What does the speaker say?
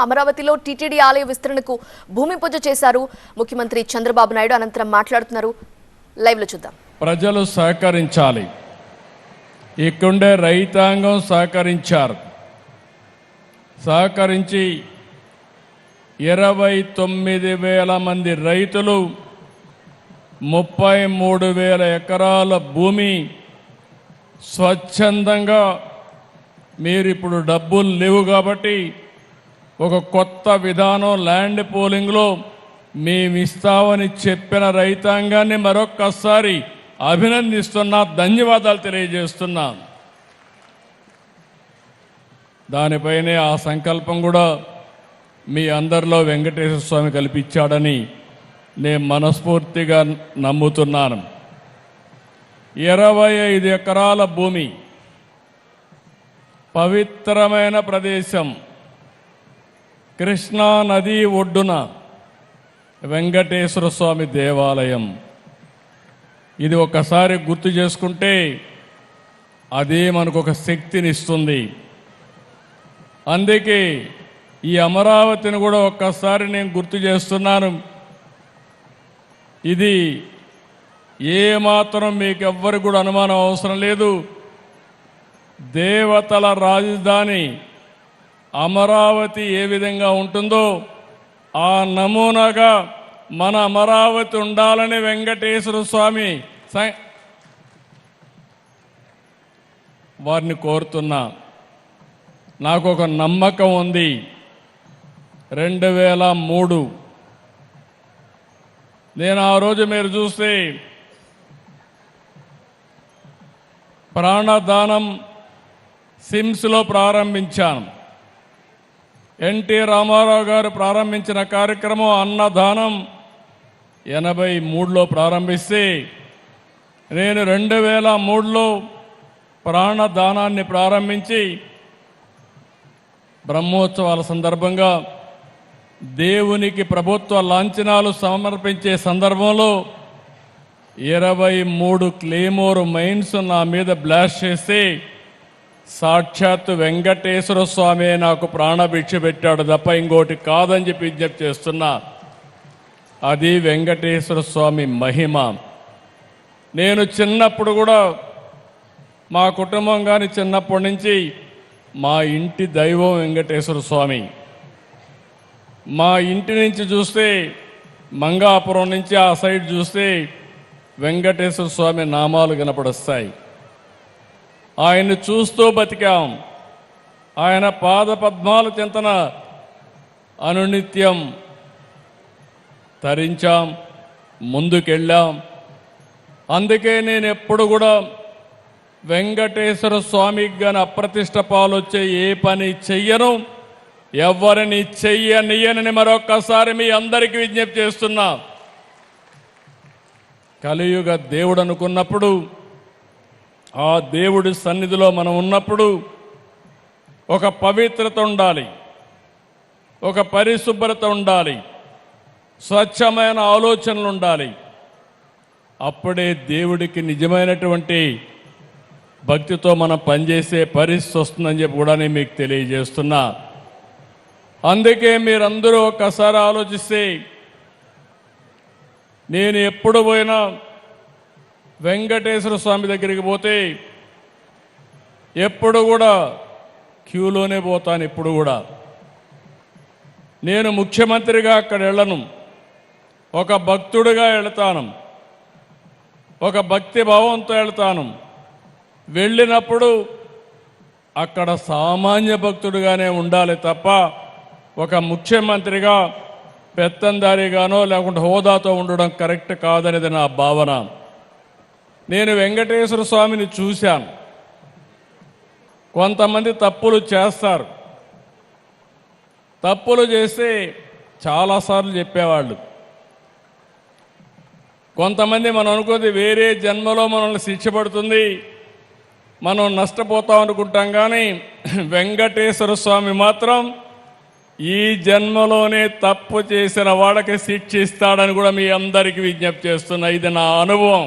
అమరావతిలో టీటీడీ ఆలయ విస్తరణకు భూమి పూజ చేశారు ముఖ్యమంత్రి చంద్రబాబు నాయుడు. అనంతరం మాట్లాడుతున్నారు. లైవ్ లో చూద్దాం. ప్రజలు సహకరించాలి. ఇక్కడే రైతాంగం సహకరించి 29,000 మంది రైతులు 33,000 ఎకరాల భూమి స్వచ్ఛందంగా మీరు ఇప్పుడు డబ్బులు లేవు కాబట్టి ఒక కొత్త విధానం ల్యాండ్ పోలింగ్లో మేమిస్తామని చెప్పిన రైతాంగాన్ని మరొక్కసారి అభినందిస్తున్నా, ధన్యవాదాలు తెలియజేస్తున్నా. దానిపైనే ఆ సంకల్పం కూడా మీ అందరిలో వెంకటేశ్వర స్వామి కల్పించాడని నేను మనస్ఫూర్తిగా నమ్ముతున్నాను. 25 ఎకరాల భూమి, పవిత్రమైన ప్రదేశం, కృష్ణా నది ఒడ్డున వెంకటేశ్వర స్వామి దేవాలయం. ఇది ఒకసారి గుర్తు చేసుకుంటే అదే మనకు ఒక శక్తినిస్తుంది. అందుకే ఈ అమరావతిని కూడా ఒక్కసారి నేను గుర్తు చేస్తున్నాను. ఇది ఏమాత్రం మీకు ఎవ్వరికి కూడా అనుమానం అవసరం లేదు. దేవతల రాజధాని అమరావతి ఏ విధంగా ఉంటుందో ఆ నమూనాగా మన అమరావతి ఉండాలని వెంకటేశ్వర స్వామి వారిని కోరుతున్నా. నాకు ఒక నమ్మకం ఉంది. 2003 నేను ఆ రోజు మీరు చూస్తే ప్రాణదానం సిమ్స్లో ప్రారంభించాను. ఎన్టీ రామారావు గారు ప్రారంభించిన కార్యక్రమం అన్నదానం 83లో ప్రారంభిస్తే నేను 2003లో ప్రాణదానాన్ని ప్రారంభించి బ్రహ్మోత్సవాల సందర్భంగా దేవునికి ప్రభుత్వ లాంఛనాలు సమర్పించే సందర్భంలో 23 క్లేమోర్ మైన్స్ నా మీద బ్లాస్ట్ చేస్తే సాక్షాత్ వెంకటేశ్వర స్వామి నాకు ప్రాణభిక్ష పెట్టాడు తప్ప ఇంకోటి కాదని చెప్పి విజ్ఞప్తి చేస్తున్నా. అది వెంకటేశ్వర స్వామి మహిమ. నేను చిన్నప్పుడు కూడా మా కుటుంబం కానీ చిన్నప్పటి నుంచి మా ఇంటి దైవం వెంకటేశ్వర స్వామి. మా ఇంటి నుంచి చూస్తే మంగాపురం నుంచి ఆ సైడ్ చూస్తే వెంకటేశ్వర స్వామి నామాలు కనపడొస్తాయి. ఆయన్ని చూస్తూ బతికాం. ఆయన పాద పద్మాల చింతన అనునిత్యం తరించాం, ముందుకెళ్ళాం. అందుకే నేను ఎప్పుడు కూడా వెంకటేశ్వర స్వామికి గాని అప్రతిష్ట పాలొచ్చే ఏ పని చెయ్యను, ఎవరిని చెయ్యనియనని మరొక్కసారి మీ అందరికీ విజ్ఞప్తి చేస్తున్నా. కలియుగ దేవుడు అనుకున్నప్పుడు, ఆ దేవుడి సన్నిధిలో మనం ఉన్నప్పుడు ఒక పవిత్రత ఉండాలి, ఒక పరిశుభ్రత ఉండాలి, స్వచ్ఛమైన ఆలోచనలు ఉండాలి. అప్పుడే దేవుడికి నిజమైనటువంటి భక్తితో మనం పనిచేసే పరిస్థితి వస్తుందని చెప్పి కూడా నేను మీకు తెలియజేస్తున్నా. అందుకే మీరందరూ ఒక్కసారి ఆలోచిస్తే, నేను ఎప్పుడు పోయినా వెంకటేశ్వర స్వామి దగ్గరికి పోతే ఎప్పుడు కూడా క్యూలోనే పోతాను. ఇప్పుడు కూడా నేను ముఖ్యమంత్రిగా అక్కడ వెళ్ళను, ఒక భక్తుడిగా వెళతాను, ఒక భక్తి భావంతో వెళ్తాను. వెళ్ళినప్పుడు అక్కడ సామాన్య భక్తుడిగానే ఉండాలి తప్ప ఒక ముఖ్యమంత్రిగా పెత్తందారిగానో లేకుంటే హోదాతో ఉండడం కరెక్ట్ కాదనేది నా భావన. నేను వెంకటేశ్వర స్వామిని చూశాను. కొంతమంది తప్పులు చేస్తారు. తప్పులు చేస్తే చాలాసార్లు చెప్పేవాళ్ళు. కొంతమంది మనం అనుకోది వేరే జన్మలో మనల్ని శిక్ష పడుతుంది, మనం నష్టపోతాం అనుకుంటాం. కానీ వెంకటేశ్వర స్వామి మాత్రం ఈ జన్మలోనే తప్పు చేసిన వాళ్ళకి శిక్షిస్తాడని కూడా మీ అందరికీ విజ్ఞప్తి చేస్తున్నా. ఇది నా అనుభవం.